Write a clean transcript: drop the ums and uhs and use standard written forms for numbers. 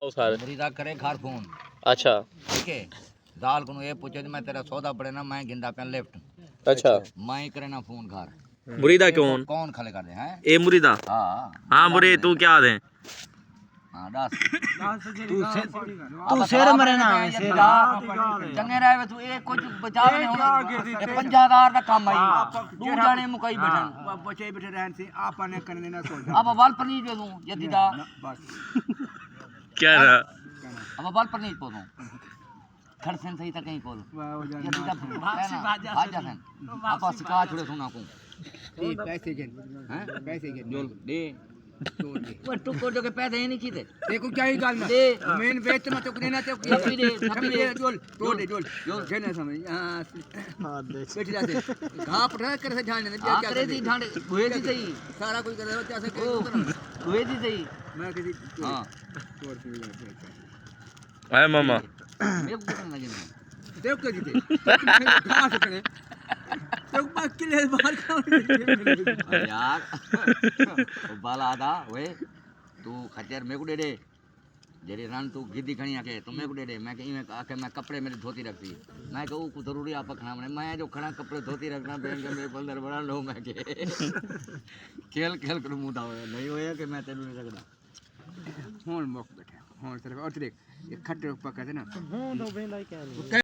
मुरीदा करे घर फोन अच्छा ठीक है दाल को ये पूछे मैं तेरा सौदा पड़े ना मैं गिंदा पे लेफ्ट अच्छा मैं ही करे ना फोन घर मुरीदा कौन कौन खले कर दे हैं ए मुरीदा हां हाँ मुरी तू क्या दे हां दस तू शेर मरे ना चंगे रहे तू एक कुछ बचा नहीं होना 50000 ਦਾ ਕੰਮ ਆਈ ਦੂ ਜਾਣੇ ਮੁਕਈ ਬੈਠਣ बचे बैठे रहन से आपने करने ना सोच अब वाल पनीर दे दूं यदि दा बस क्या रहा अब वाल पनीर पो दूं खड़सन सही तक कहीं कोल यदि दा भाजा है आपा सिका छोड़े सुना को पैसे के हैं पैसे के जोल दे वो टुको जो के पैसे ही नहीं खीते देखो क्या ही गाल ना दे मेन वेच में तो देना तो थप्पी दे जोल जोल कहना समझ हां बैठ जाते घाप रह कर से जाने दे क्या करे दी ढांडे हुए दी सही सारा कुछ कर बच्चा से हुए दी सही मैं किसी हां आए मामा मेरे को करना लगे देख के जीते कहां से करे तो किले बाहर यार बाला आदा वे तू खचर मेरे को दे दे जेरी रन तू गिद्दी खणी आके तू मेरे को दे दे मैं कहीं में आके मैं कपड़े मेरे धोती रखती मैं कहूं को जरूरी आप खना मैं जो खड़ा कपड़े धोती रखना बैंक के मेरे बंदर बड़ा लो मैं के खेल खेल कर मुंह दावे नहीं होया कि मैं तेनू नहीं रखदा हुन मुक बैठा हुन सिर्फ और देख ये खट्टे पका थे ना हुन तो बेंदा ही कह